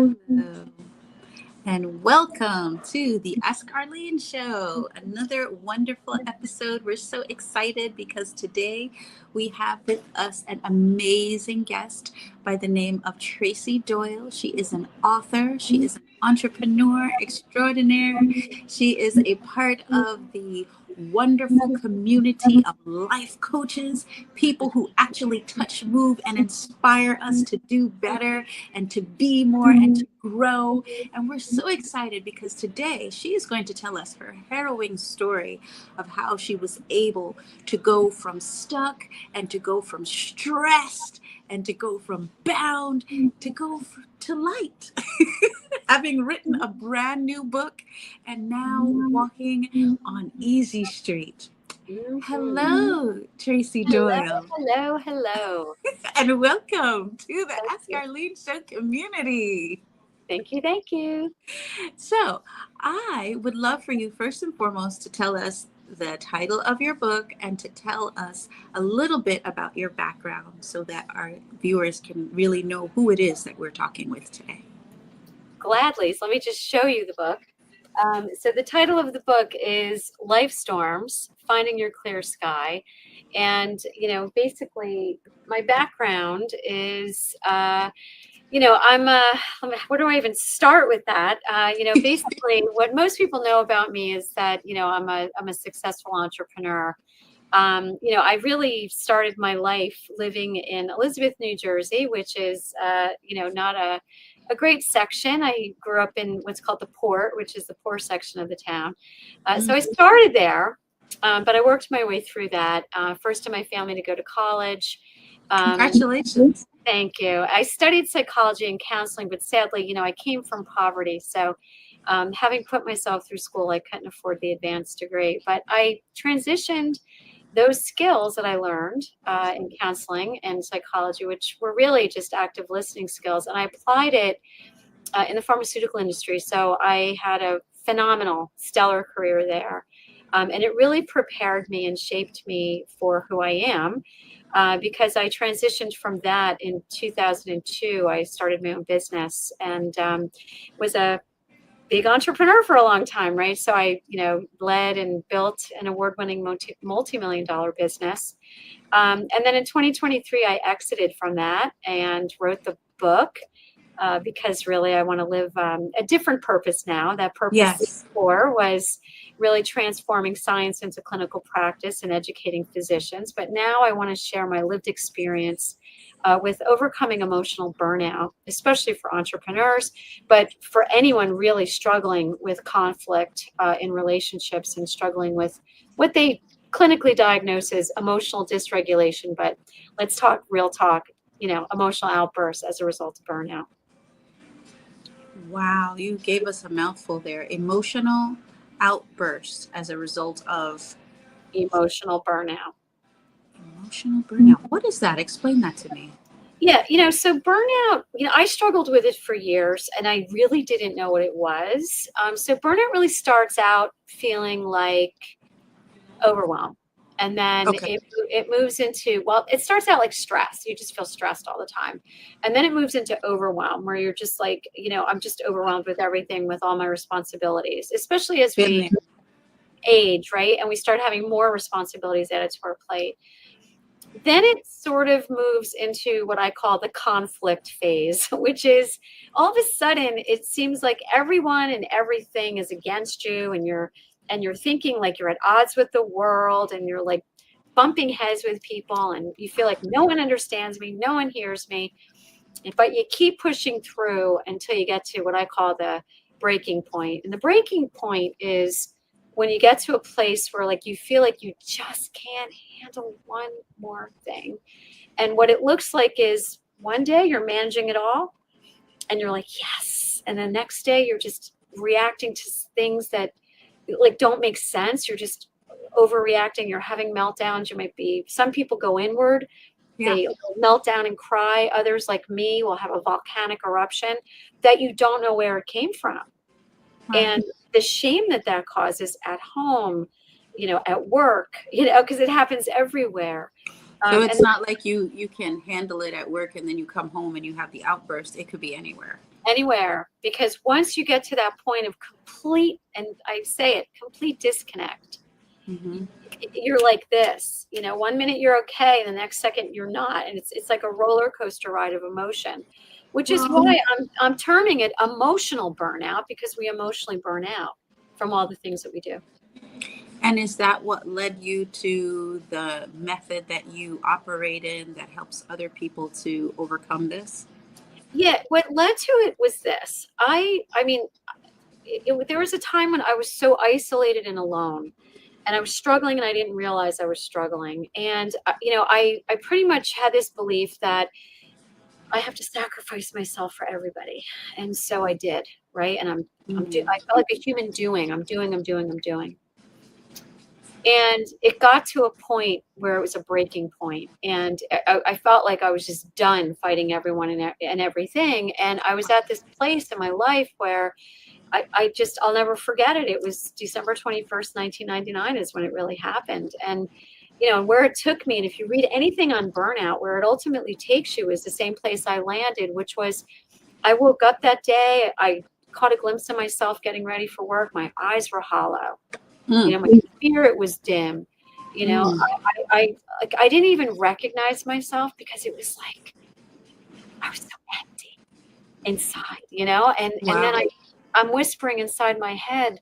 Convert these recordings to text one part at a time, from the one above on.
Hello, and welcome to the Ask Arlene show. Another wonderful episode. We're so excited because today we have with us an amazing guest by the name of Tracy Doyle. She is an author, she is an entrepreneur extraordinaire, she is a part of the wonderful community of life coaches, people who actually touch, move, and inspire us to do better and to be more and to grow. And we're so excited because today she is going to tell us her harrowing story of how she was able to go from stuck and to go from stressed and to go from bound to to light. Having written a brand new book and now walking on Easy Street. Hello, Tracy Hello, Doyle, hello, hello. and welcome to the Thank Ask you. Arlene Show community. Thank you, thank you. So, I would love for you, first and foremost, to tell us the title of your book and to tell us a little bit about your background so that our viewers can really know who it is that we're talking with today. Gladly. So let me just show you the book. So the title of the book is Life Storms, Finding Your Clear Sky. And, basically my background is, where do I even start with that? Basically what most people know about me is that, I'm a successful entrepreneur. I really started my life living in Elizabeth, New Jersey, which is, not a great section. I grew up in what's called the Port, which is the poor section of the town. So I started there, but I worked my way through that. First in my family to go to college. Congratulations. Thank you. I studied psychology and counseling, but sadly, I came from poverty. So having put myself through school, I couldn't afford the advanced degree. But I transitioned those skills that I learned in counseling and psychology, which were really just active listening skills, and I applied it in the pharmaceutical industry. So I had a phenomenal, stellar career there. And it really prepared me and shaped me for who I am. Because I transitioned from that in 2002. I started my own business and was a big entrepreneur for a long time, right? So I, led and built an award-winning multi-million dollar business. And then in 2023, I exited from that and wrote the book because really I want to live a different purpose now. That purpose Yes. before was really transforming science into clinical practice and educating physicians. But now I want to share my lived experience with overcoming emotional burnout, especially for entrepreneurs, but for anyone really struggling with conflict in relationships and struggling with what they clinically diagnose as emotional dysregulation. But let's talk real talk, emotional outbursts as a result of burnout. Wow, you gave us a mouthful there. Emotional outbursts as a result of Emotional burnout. emotional burnout. What is that? Explain that to me. Yeah, so burnout, I struggled with it for years and I really didn't know what it was. So burnout really starts out feeling like overwhelm. And then Okay. it moves into, well, it starts out like stress. You just feel stressed all the time. And then it moves into overwhelm where you're just like, I'm just overwhelmed with everything, with all my responsibilities, especially as Been we there. age, right? And we start having more responsibilities added to our plate. Then it sort of moves into what I call the conflict phase, which is all of a sudden it seems like everyone and everything is against you and you're thinking like you're at odds with the world and you're like bumping heads with people and you feel like no one understands me, no one hears me. But you keep pushing through until you get to what I call the breaking point. And the breaking point is when you get to a place where like you feel like you just can't handle one more thing. And what it looks like is one day you're managing it all and you're like, yes. And the next day you're just reacting to things that like don't make sense. You're just overreacting. You're having meltdowns. Some people go inward. Yeah. They melt down and cry. Others, like me, will have a volcanic eruption that you don't know where it came from. Right. And the shame that causes at home, at work, because it happens everywhere. So And it's not like you can handle it at work and then you come home and you have the outburst. It could be anywhere. anywhere, because once you get to that point of complete, and I say it, complete disconnect, Mm-hmm. you're like this, 1 minute you're okay, the next second you're not. And it's like a roller coaster ride of emotion, which is Well, why I'm terming it emotional burnout, because we emotionally burn out from all the things that we do. and is that what led you to the method that you operate in that helps other people to overcome this? Yeah, what led to it was this. I mean, there was a time when I was so isolated and alone, and I was struggling, and I didn't realize I was struggling. And I pretty much had this belief that I have to sacrifice myself for everybody, and so I did, right? And Mm. I felt like a human doing. I'm doing. I'm doing. I'm doing. And it got to a point where it was a breaking point, and I felt like I was just done fighting everyone and everything. And I was at this place in my life where I'll never forget it. It was December 21st, 1999 is when it really happened. And, where it took me, and if you read anything on burnout, where it ultimately takes you is the same place I landed, which was I woke up that day. I caught a glimpse of myself getting ready for work. My eyes were hollow. Mm. My spirit was dim. Mm. I didn't even recognize myself, because it was like I was so empty inside, and then Wow. I'm whispering inside my head,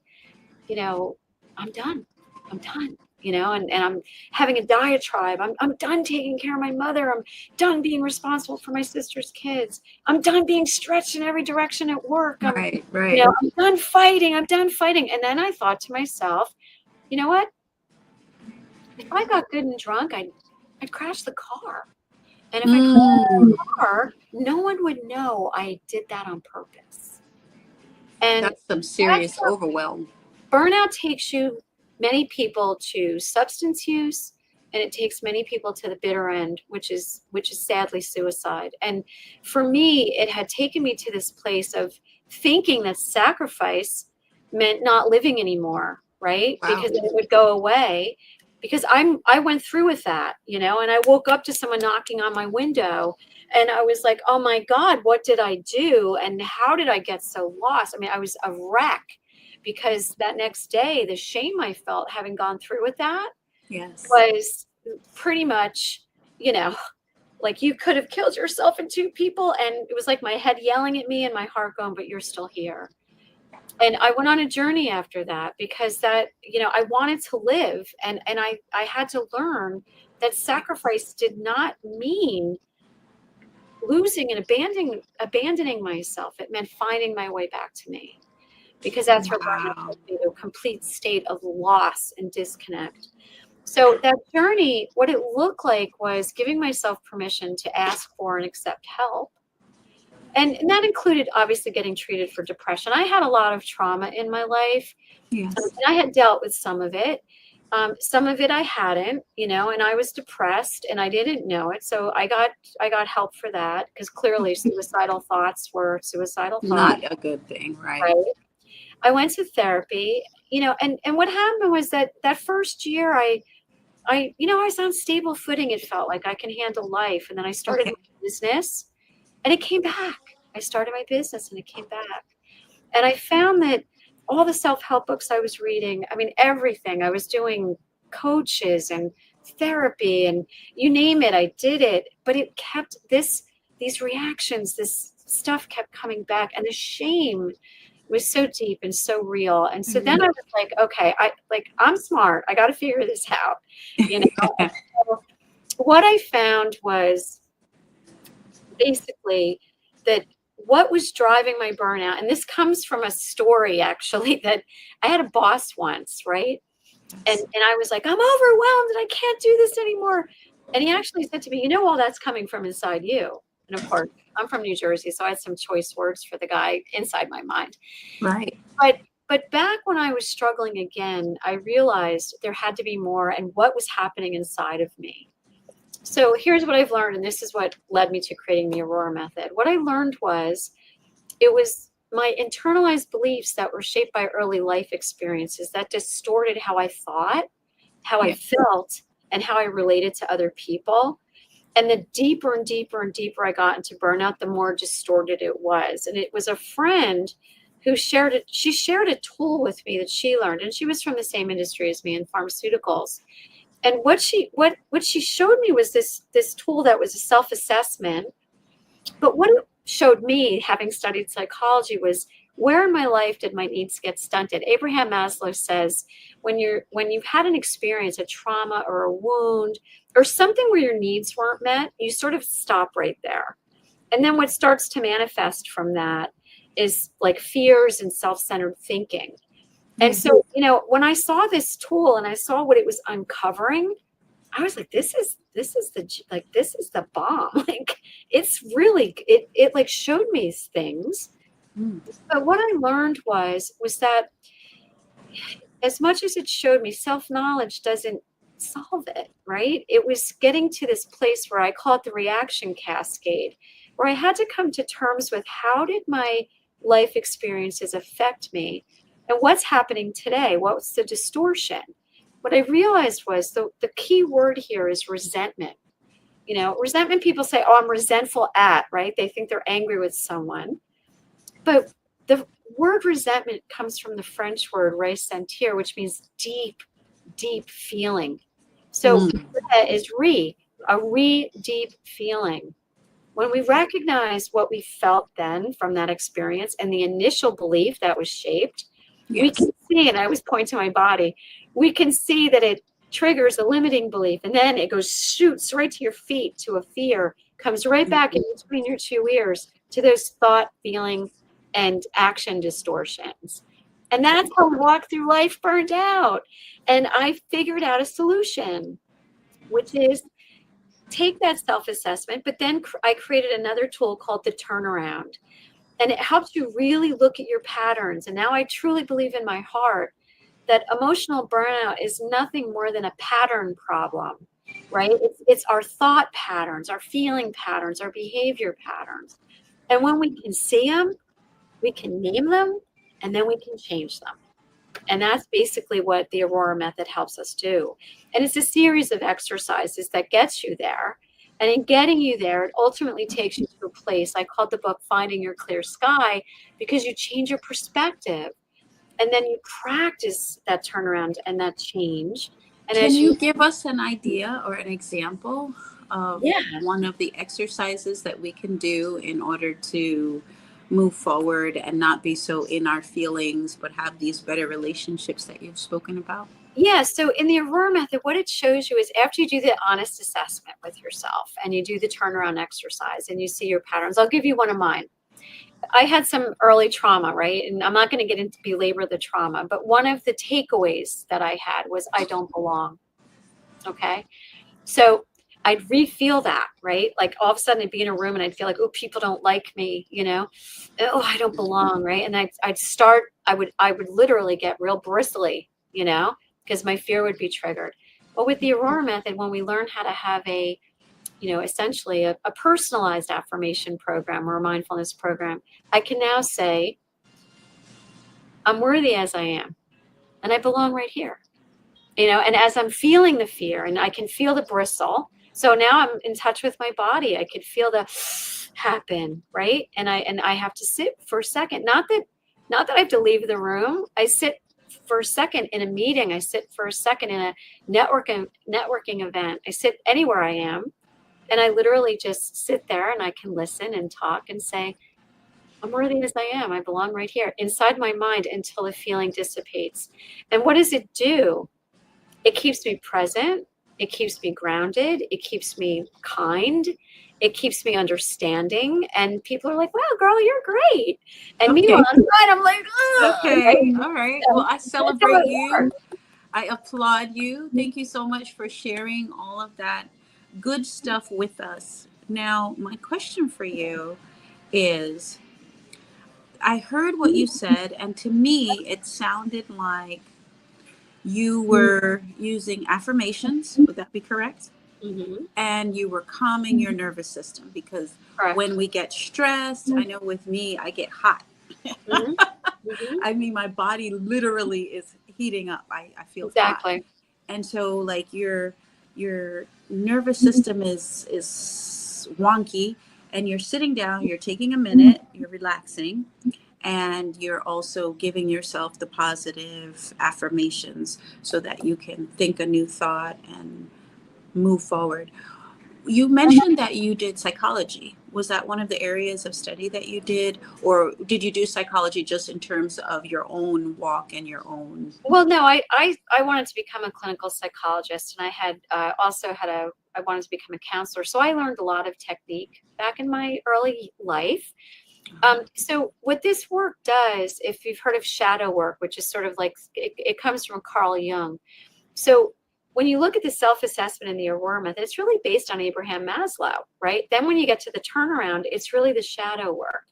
I'm done. I'm done. And I'm having a diatribe. I'm done taking care of my mother. I'm done being responsible for my sister's kids. I'm done being stretched in every direction at work. Right, right. I'm done fighting. I'm done fighting. And then I thought to myself, you know what? If I got good and drunk, I'd crash the car. And if I crashed the Mm. car, no one would know I did that on purpose. And That's some that's serious overwhelm. burnout takes many people to substance use, and it takes many people to the bitter end, which is sadly suicide. And for me, it had taken me to this place of thinking that sacrifice meant not living anymore, right? Wow. Because it would go away. Because I went through with that, and I woke up to someone knocking on my window, and I was like, oh my God, what did I do? And how did I get so lost? I mean, I was a wreck, because that next day, the shame I felt having gone through with that Yes. was pretty much, you know, like you could have killed yourself and two people. And it was like my head yelling at me and my heart going, but you're still here. And I went on a journey after that, because that, I wanted to live, and I had to learn that sacrifice did not mean losing and abandoning myself. It meant finding my way back to me, because that's where burnout Wow. took me, to a complete state of loss and disconnect. So that journey, what it looked like was giving myself permission to ask for and accept help. And that included obviously getting treated for depression. I had a lot of trauma in my life, and Yes. I had dealt with some of it. Some of it I hadn't, and I was depressed and I didn't know it. So I got help for that, because clearly suicidal thoughts were suicidal thoughts, Not a good thing, right? right? I went to therapy, and what happened was that first year I was on stable footing. It felt like I can handle life. And then I started Okay. my business, and it came back. I started my business and it came back. And I found that all the self-help books I was reading, I mean, everything, I was doing coaches and therapy and you name it, I did it. But it kept these reactions, this stuff kept coming back. And the shame was so deep and so real. And so then Mhm. I was like, okay, I'm smart. I got to figure this out. You know, so what I found was basically that what was driving my burnout, and this comes from a story actually, that I had a boss once, right? And I was like, I'm overwhelmed and I can't do this anymore. And he actually said to me, all that's coming from inside you. And of course, I'm from New Jersey, so I had some choice words for the guy inside my mind. Right. But back when I was struggling again, I realized there had to be more, and what was happening inside of me. So here's what I've learned, and this is what led me to creating the Aurora method. What I learned was it was my internalized beliefs that were shaped by early life experiences that distorted how I thought, how I Yeah. felt, and how I related to other people. And the deeper and deeper and deeper I got into burnout, the more distorted it was. And it was a friend who shared it. She shared a tool with me that she learned, and she was from the same industry as me in pharmaceuticals. And what she showed me was this tool that was a self-assessment. But what it showed me, having studied psychology, was where in my life did my needs get stunted? Abraham Maslow says when you've had an experience, a trauma or a wound or something where your needs weren't met, you sort of stop right there. And then what starts to manifest from that is like fears and self-centered thinking. And so, when I saw this tool and I saw what it was uncovering, I was like, this is the bomb. Like, it's really, it like showed me things. But what I learned was that as much as it showed me, self-knowledge doesn't solve it, right? It was getting to this place where I call it the reaction cascade, where I had to come to terms with how did my life experiences affect me and what's happening today? What's the distortion? What I realized was the key word here is resentment. Resentment, people say, oh, I'm resentful at, right? They think they're angry with someone. But the word resentment comes from the French word ressentir, which means deep, deep feeling. So is a deep feeling. When we recognize what we felt then from that experience and the initial belief that was shaped, we can see, and I always point to my body, we can see that it triggers a limiting belief, and then it shoots right to your feet, to a fear, comes right back in between your two ears to those thought, feeling, and action distortions. And that's how we walk through life burned out. And I figured out a solution, which is take that self-assessment, but then I created another tool called the turnaround. And it helps you really look at your patterns. And now I truly believe in my heart that emotional burnout is nothing more than a pattern problem, right? It's our thought patterns, our feeling patterns, our behavior patterns. And when we can see them, we can name them, and then we can change them. And that's basically what the Aurora method helps us do. And it's a series of exercises that gets you there. And in getting you there, it ultimately takes you to a place. I called the book Finding Your Clear Sky, because you change your perspective. And then you practice that turnaround and that change. And can you give us an idea or an example of Yeah. one of the exercises that we can do in order to move forward and not be so in our feelings, but have these better relationships that you've spoken about? Yeah. So in the Aurora method, what it shows you is after you do the honest assessment with yourself and you do the turnaround exercise and you see your patterns, I'll give you one of mine. I had some early trauma, right? And I'm not going to get into belabor the trauma, but one of the takeaways that I had was I don't belong. Okay. So I'd re-feel that, right? Like all of a sudden I'd be in a room and I'd feel like, oh, people don't like me, oh, I don't belong, right? And I would literally get real bristly, because my fear would be triggered. But with the Aurora method, when we learn how to have essentially a personalized affirmation program or a mindfulness program, I can now say, I'm worthy as I am, and I belong right here. And as I'm feeling the fear and I can feel the bristle, so now I'm in touch with my body. I could feel the happen, right? And I have to sit for a second. Not that I have to leave the room. I sit for a second in a meeting. I sit for a second in a networking event. I sit anywhere I am. And I literally just sit there and I can listen and talk and say, I'm worthy as I am. I belong right here inside my mind until the feeling dissipates. And what does it do? It keeps me present. It keeps me grounded. It keeps me kind. It keeps me understanding. And people are like, wow, girl, you're great. And meanwhile, inside, I'm like, oh, okay. right? All right. So Well, I celebrate you. works. I applaud you. Thank you so much for sharing all of that good stuff with us. Now, my question for you is, I heard what you said, and to me, it sounded like you were using affirmations. Would that be correct? Mm-hmm. And you were calming your nervous system, because Correct. when we get stressed, I know with me, I get hot. Mm-hmm. Mm-hmm. I mean, my body literally is heating up. I feel Exactly. hot. And so, like, you're your nervous system is wonky, and you're sitting down, you're taking a minute, you're relaxing, and you're also giving yourself the positive affirmations so that you can think a new thought and move forward. You mentioned that you did psychology. Was that one of the areas of study that you did, or did you do psychology just in terms of your own walk and your own? Well, no, I wanted to become a clinical psychologist, and I had also had I wanted to become a counselor. So I learned a lot of technique back in my early life. So what this work does, if you've heard of shadow work, which is sort of like, it comes from Carl Jung. So when you look at the self-assessment in the Aurora method, it's really based on Abraham Maslow, right? Then when you get to the turnaround, it's really the shadow work.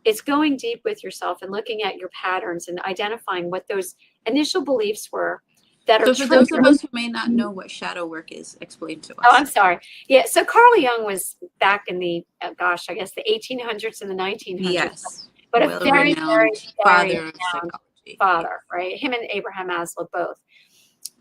It's going deep with yourself and looking at your patterns and identifying what those initial beliefs were that are So, for those of triggering. us who may not know what shadow work is, explain to Oh, us. I'm sorry. Yeah. So Carl Jung was back in the, I guess the 1800s and the 1900s, Yes, but a very, very, well-renowned very father of renowned psychology. father, right? Him and Abraham Maslow both.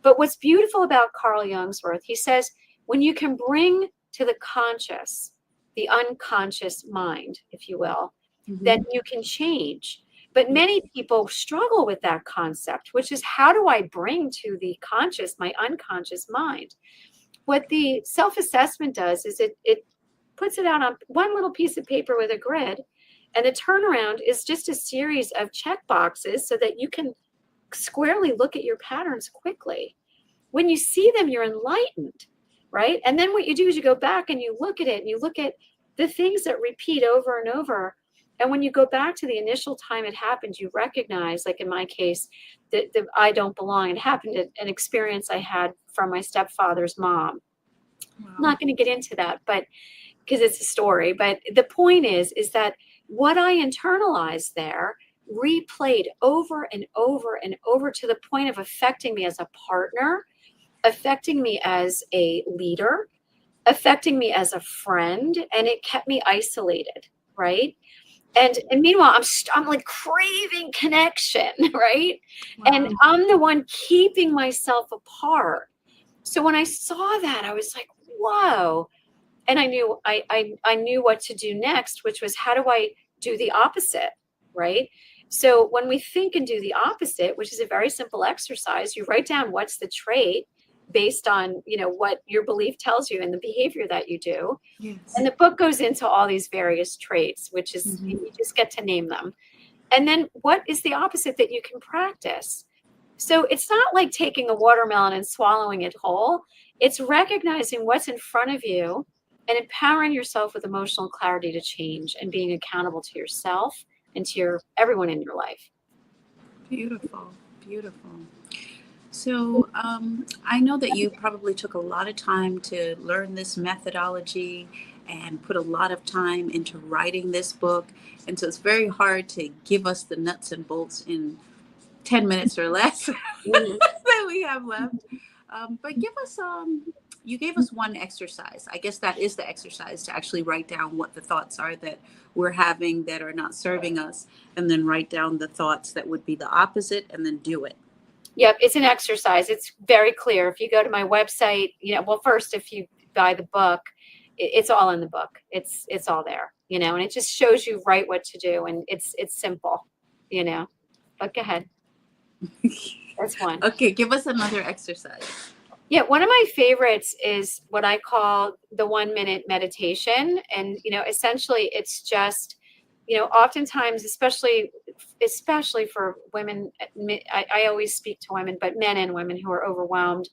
But what's beautiful about Carl Jung's work, he says, when you can bring to the conscious, the unconscious mind, if you will, then Mhm. you can change. But many people struggle with that concept, which is, how do I bring to the conscious my unconscious mind? What the self-assessment does is it puts it out on one little piece of paper with a grid, and the turnaround is just a series of check boxes so that you can squarely look at your patterns quickly. When you see them, you're enlightened, right? And then what you do is you go back and you look at it and you look at the things that repeat over and over. And when you go back to the initial time it happened, you recognize, like in my case, that the I don't belong. It happened at an experience I had from my stepfather's mom. I'm Wow. not going to get into that, but because it's a story. But the point is that what I internalized there replayed over and over and over to the point of affecting me as a partner, affecting me as a leader, affecting me as a friend, and it kept me isolated, right? And meanwhile, I'm like craving connection, right? And Wow. I'm the one keeping myself apart. So when I saw that, I was like, whoa. And I knew what to do next, which was, how do I do the opposite, right? So when we think and do the opposite, which is a very simple exercise, you write down what's the trait based on, what your belief tells you and the behavior that you do. Yes. And the book goes into all these various traits, which is, Mhm. you just get to name them. And then what is the opposite that you can practice? So it's not like taking a watermelon and swallowing it whole. It's recognizing what's in front of you and empowering yourself with emotional clarity to change and being accountable to yourself and to everyone in your life. Beautiful. Beautiful. So, I know that you probably took a lot of time to learn this methodology and put a lot of time into writing this book. And so it's very hard to give us the nuts and bolts in 10 minutes or less Mhm. that we have left. But give us, you gave us one exercise. I guess that is the exercise, to actually write down what the thoughts are that we're having that are not serving us, and then write down the thoughts that would be the opposite, and then do it. Yep, it's an exercise. It's very clear. If you go to my website, well, first, if you buy the book, it's all in the book. It's all there, and it just shows you right what to do, and it's simple, you know. But go ahead. That's one. Okay, give us another exercise. Yeah, one of my favorites is what I call the 1 minute meditation. And, essentially it's just, oftentimes, especially for women, I always speak to women, but men and women who are overwhelmed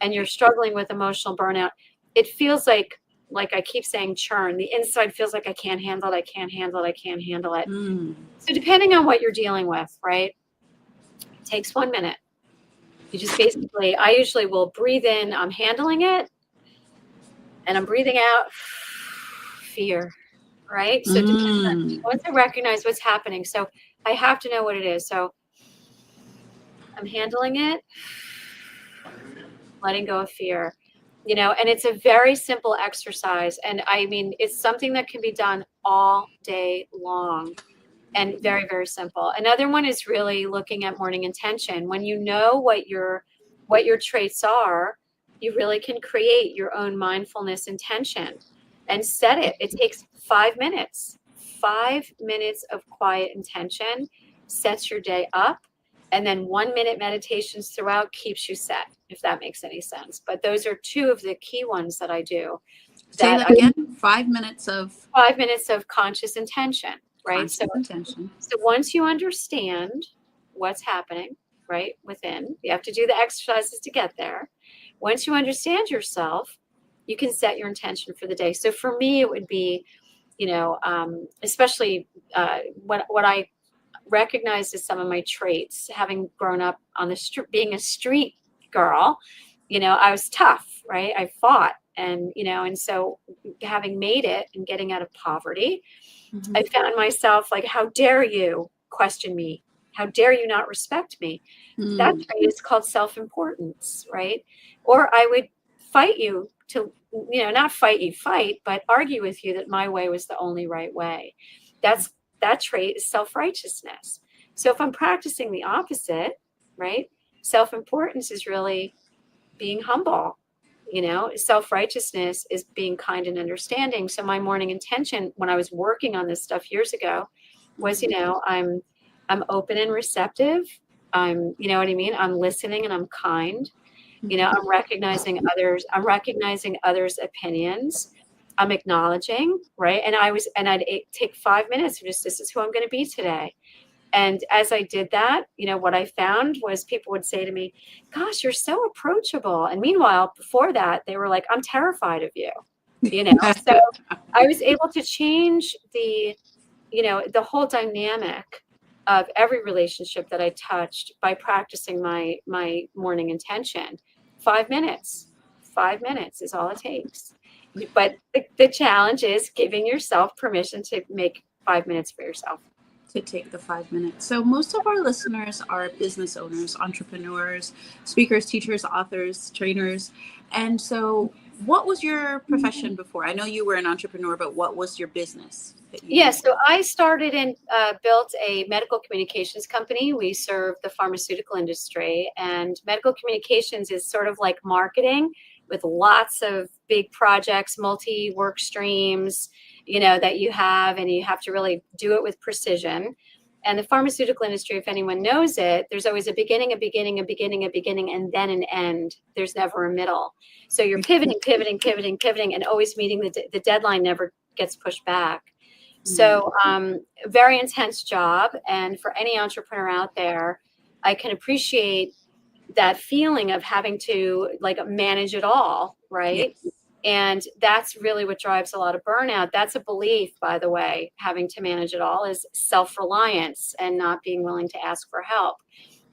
and you're struggling with emotional burnout, it feels like I keep saying churn. The inside feels like I can't handle it, I can't handle it, I can't handle it. Mm. So depending on what you're dealing with, right? It takes 1 minute. You just basically, I usually will breathe in, I'm handling it, and I'm breathing out, fear, right? So Mm. once I recognize what's happening, so I have to know what it is. So I'm handling it, letting go of fear, and it's a very simple exercise. And I mean, it's something that can be done all day long and very, very simple. Another one is really looking at morning intention. When you know what your traits are, you really can create your own mindfulness intention and set it. It takes 5 minutes. 5 minutes of quiet intention sets your day up. And then 1 minute meditations throughout keeps you set, if that makes any sense. But those are two of the key ones that I do. Say that again. 5 minutes of 5 minutes of conscious intention, right? conscious intention. So once you understand what's happening, right, within, you have to do the exercises to get there. Once you understand yourself, you can set your intention for the day. So for me, it would be, especially what I recognized as some of my traits, having grown up on the street, being a street girl, I was tough, right? I fought. And so having made it and getting out of poverty, Mm-hmm. I found myself like, how dare you question me? How dare you not respect me? That trait is called self-importance, right? Or I would fight you to, not fight, but argue with you that my way was the only right way. That trait is self-righteousness. So if I'm practicing the opposite, right? Self-importance is really being humble. Self-righteousness is being kind and understanding. So my morning intention when I was working on this stuff years ago was, I'm open and receptive. You know what I mean? I'm listening and I'm kind. I'm recognizing others' opinions. I'm acknowledging, right? And I'd take 5 minutes of just, this is who I'm going to be today. And as I did that, what I found was people would say to me, gosh, you're so approachable. And meanwhile, before that, they were like, I'm terrified of you, So I was able to change the whole dynamic of every relationship that I touched by practicing my morning intention. 5 minutes is all it takes. But the challenge is giving yourself permission to make 5 minutes for yourself. To take the 5 minutes. So most of our listeners are business owners, entrepreneurs, speakers, teachers, authors, trainers. And so what was your profession before? I know you were an entrepreneur, but what was your business? So I started and built a medical communications company. We serve the pharmaceutical industry, and medical communications is sort of like marketing with lots of big projects, multi-work streams, that you have, and you have to really do it with precision. And the pharmaceutical industry, if anyone knows it, there's always a beginning, and then an end. There's never a middle. So you're pivoting, and always meeting the deadline never gets pushed back. So very intense job. And for any entrepreneur out there, I can appreciate that feeling of having to manage it all, right? Yes. And that's really what drives a lot of burnout. That's a belief, by the way, having to manage it all is self-reliance and not being willing to ask for help.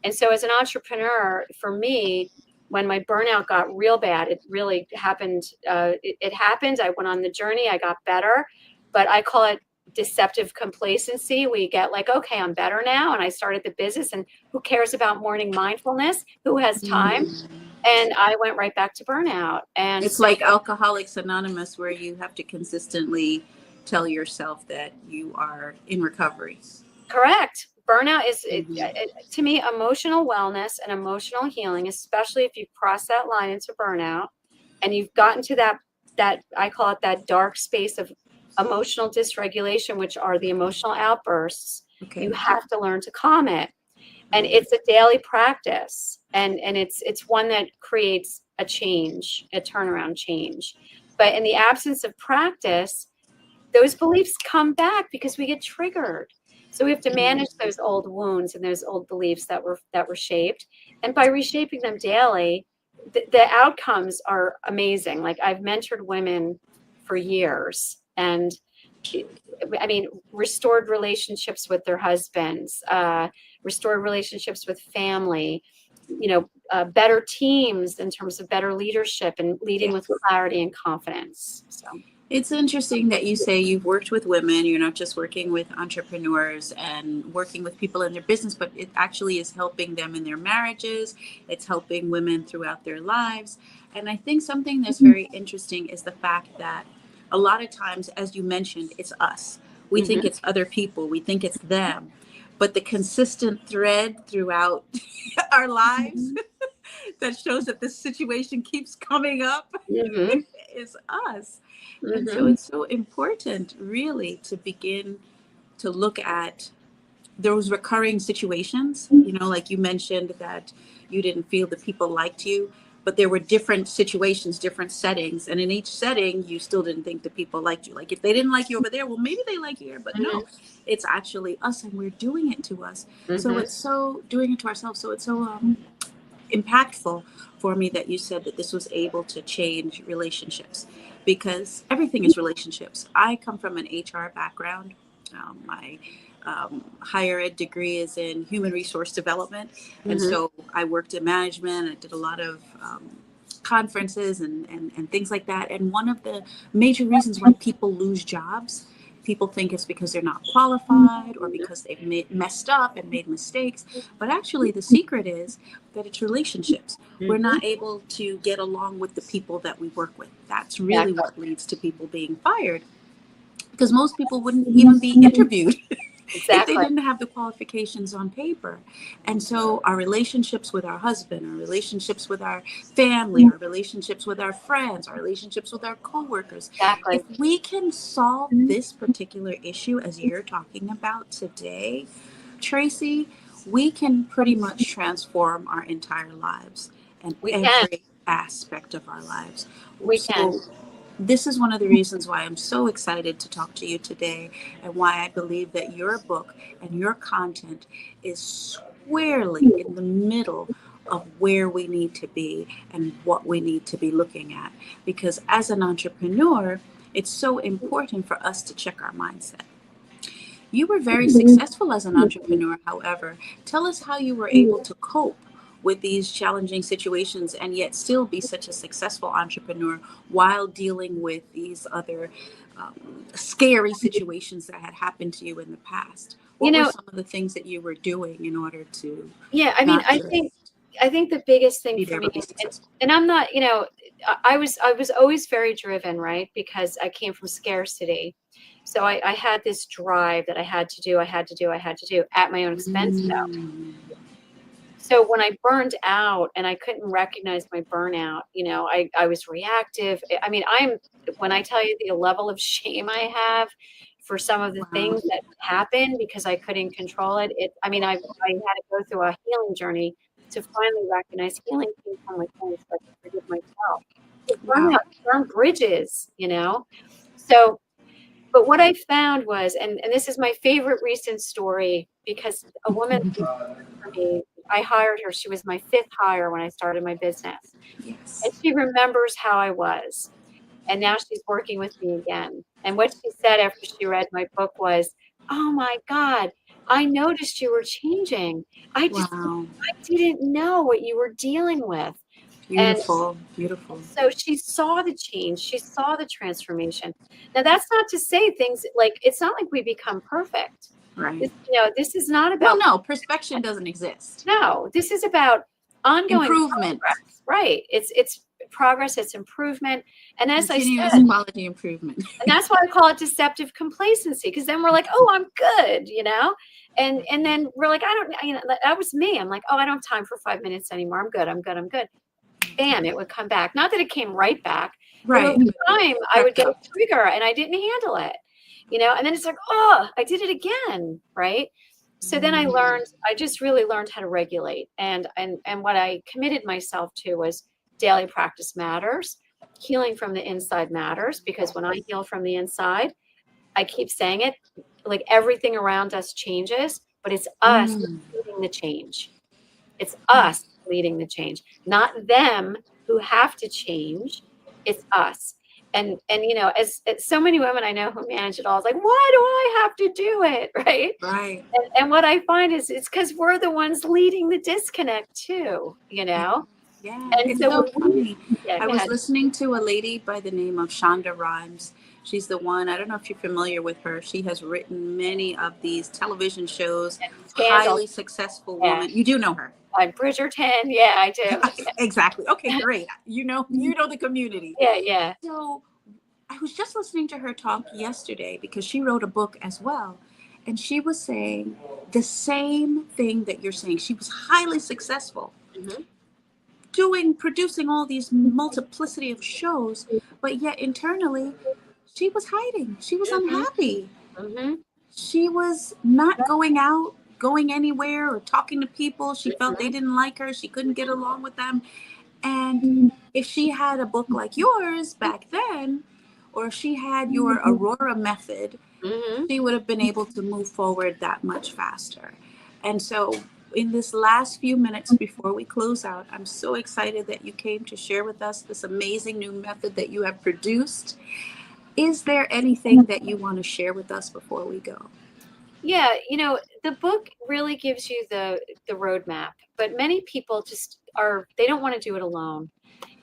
And so as an entrepreneur, for me, when my burnout got real bad, it really happened. It happened. I went on the journey. I got better, but I call it deceptive complacency. We get like, okay, I'm better now. And I started the business, and who cares about morning mindfulness? Who has time? And I went right back to burnout. And it's like Alcoholics Anonymous, where you have to consistently tell yourself that you are in recovery. Correct. Burnout is, to me, emotional wellness and emotional healing, especially if you've crossed that line into burnout and you've gotten to that I call it that dark space of emotional dysregulation, which are the emotional outbursts. Okay. You have to learn to calm it. And it's a daily practice. And it's one that creates a change, a turnaround change. But in the absence of practice, those beliefs come back because we get triggered. So we have to manage those old wounds and those old beliefs that were shaped. And by reshaping them daily, the outcomes are amazing. Like, I've mentored women for years, and I mean, restored relationships with their husbands, restored relationships with family, better teams in terms of better leadership and leading with clarity and confidence. So it's interesting that you say you've worked with women. You're not just working with entrepreneurs and working with people in their business, but it actually is helping them in their marriages. It's helping women throughout their lives. And I think something that's very interesting is the fact that a lot of times, as you mentioned, it's us. We think it's other people. We think it's them. But the consistent thread throughout our lives that shows that this situation keeps coming up Mm-hmm. is us. And so Mm-hmm. it's so important, really, to begin to look at those recurring situations, like you mentioned that you didn't feel that people liked you, but there were different situations, different settings. And in each setting, you still didn't think that people liked you. Like if they didn't like you over there, well, maybe they like you here, but no, it's actually us and we're doing it to us. So Mm-hmm. it's so doing it to ourselves. So it's so impactful for me that you said that this was able to change relationships, because everything is relationships. I come from an HR background. My higher ed degree is in human resource development. And Mm-hmm. so I worked in management. I did a lot of conferences and things like that. And one of the major reasons why people lose jobs, people think it's because they're not qualified or because they've messed up and made mistakes. But actually, the secret is that it's relationships. We're Mm-hmm. not able to get along with the people that we work with. That's really Exactly. what leads to people being fired, because most people wouldn't even be interviewed if they Exactly. didn't have the qualifications on paper. And so our relationships with our husband, our relationships with our family, our relationships with our friends, our relationships with our coworkers, Exactly. if we can solve this particular issue as you're talking about today, Tracy, we can pretty much transform our entire lives and We can. every aspect of our lives. We can. So this is one of the reasons why I'm so excited to talk to you today, and why I believe that your book and your content is squarely in the middle of where we need to be and what we need to be looking at. Because as an entrepreneur, it's so important for us to check our mindset. You were very successful as an entrepreneur, however. Tell us how you were able to cope with these challenging situations and yet still be such a successful entrepreneur while dealing with these other scary situations that had happened to you in the past. You What were know, some of the things that you were doing in order to yeah, I mean, not just I think the biggest thing be for there me, but be and, successful? and I'm not, I was always very driven, right? Because I came from scarcity. So I had this drive that I had to do, I had to do, I had to do at my own expense. Mm, So when I burned out and I couldn't recognize my burnout, I was reactive. I mean, when I tell you the level of shame I have for some of the wow. things that happened because I couldn't control it, I mean, I had to go through a healing journey to finally recognize healing came from within so I could forgive myself. So Wow. burnout, burn bridges. So, but what I found was, and this is my favorite recent story because a woman for me. I hired her. She was my fifth hire when I started my business. And Yes. she remembers how I was. And now she's working with me again. And what she said after she read my book was, "Oh my God, I noticed you were changing. Wow. I didn't know what you were dealing with." And Beautiful. Beautiful. so she saw the change, she saw the transformation. Now, that's not to say things like it's not like we become perfect. Right. This is not Well, about no, perspection doesn't exist. no, this is about ongoing Improvement, progress, right? It's progress, it's improvement. And as I continuous said, quality improvement. and that's why I call it deceptive complacency, because then we're like, oh, I'm good. And then we're like, I don't, that was me. I'm like, oh, I don't have time for 5 minutes anymore. I'm good. I'm good. I'm good. Bam, it would come back. Not that it came right back, but Right. over time I would Crept get a up. trigger and I didn't handle it. And then it's like, oh, I did it again, right? So then Mm, I just really learned how to regulate. And what I committed myself to was daily practice matters. Healing from the inside matters because when I heal from the inside, I keep saying it, like everything around us changes, but it's us mm, leading the change. It's mm. us leading the change, not them who have to change. It's us. And as so many women I know who manage it all, it's like, why do I have to do it? Right. Right. And what I find is it's because we're the ones leading the disconnect too. Yeah. Yeah. And It's so so when we, funny. yeah, I go was ahead. listening to a lady by the name of Shonda Rhimes. She's the one, I don't know if you're familiar with her. She has written many of these television shows, Scandal. highly successful Yeah. woman. You do know her. On Bridgerton. Yeah, I do. Exactly. Okay, great. You know the community. Yeah, yeah. So I was just listening to her talk yesterday because she wrote a book as well. And she was saying the same thing that you're saying. She was highly successful. Hmm. producing all these multiplicity of shows, but yet internally, she was hiding. She was Mhm. unhappy. Mhm. She was not going out, going anywhere, or talking to people. She felt they Mhm. didn't like her. She couldn't get along with them. And if she had a book like yours back then, or if she had your Aurora method, Mhm. she would have been able to move forward that much faster. And so, in this last few minutes before we close out, I'm so excited that you came to share with us this amazing new method that you have produced. Is there anything that you want to share with us before we go? Yeah, the book really gives you the roadmap, but many people just they don't want to do it alone.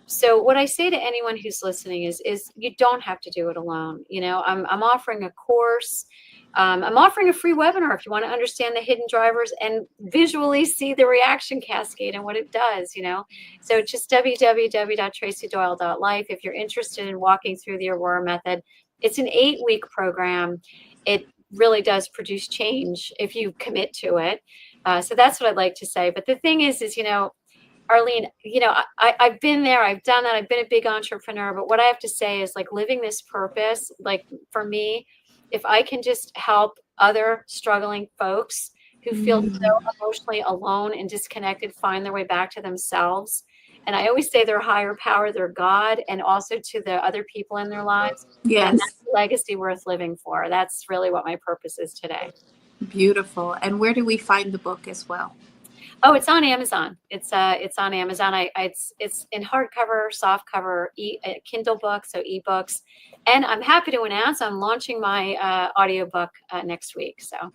So what I say to anyone who's listening is you don't have to do it alone. I'm offering a course. I'm offering a free webinar if you want to understand the hidden drivers and visually see the reaction cascade and what it does. So just www.tracydoyle.life if you're interested in walking through the Aurora method. It's an 8-week program. It really does produce change if you commit to it. So that's what I'd like to say. But the thing is Arlene, I've been there, I've done that, I've been a big entrepreneur, but what I have to say is like living this purpose, like for me, if I can just help other struggling folks who feel so Mm, emotionally alone and disconnected find their way back to themselves. And I always say their higher power, their God, and also to the other people in their lives, then yes, that's a legacy worth living for. That's really what my purpose is today. beautiful. And where do we find the book as well? Oh, it's on Amazon. It's on Amazon. It's in hardcover, softcover, Kindle book, so ebooks. And I'm happy to announce I'm launching my audiobook next week. So I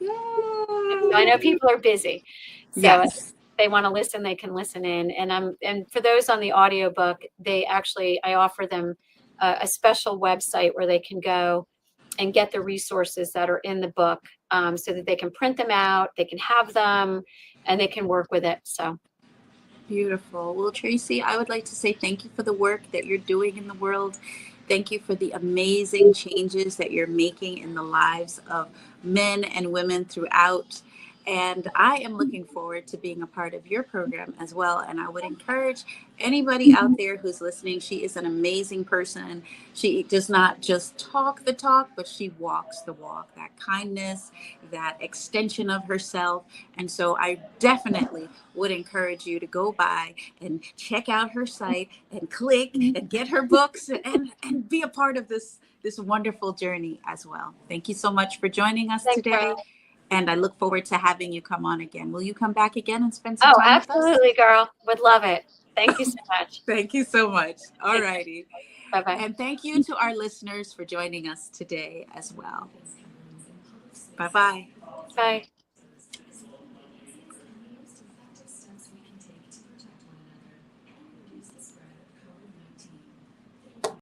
know Yay! people are busy, so Yes. they want to listen, they can listen in. And for those on the audiobook, I offer them a special website where they can go and get the resources that are in the book, so that they can print them out, they can have them, and they can work with it. So Beautiful. Well, Tracy, I would like to say thank you for the work that you're doing in the world. Thank you for the amazing changes that you're making in the lives of men and women throughout. And I am looking forward to being a part of your program as well. And I would encourage anybody out there who's listening. She is an amazing person. She does not just talk the talk, but she walks the walk, that kindness, that extension of herself. And so I definitely would encourage you to go by and check out her site and click and get her books and be a part of this wonderful journey as well. Thank you so much for joining us thanks, today. girl. And I look forward to having you come on again. Will you come back again and spend some Oh, time with us? absolutely, girl. Would love it. Thank you so much. Thank you so much. All Take righty. care. Bye And thank you to our listeners for joining us today as well. Bye bye. bye. Bye.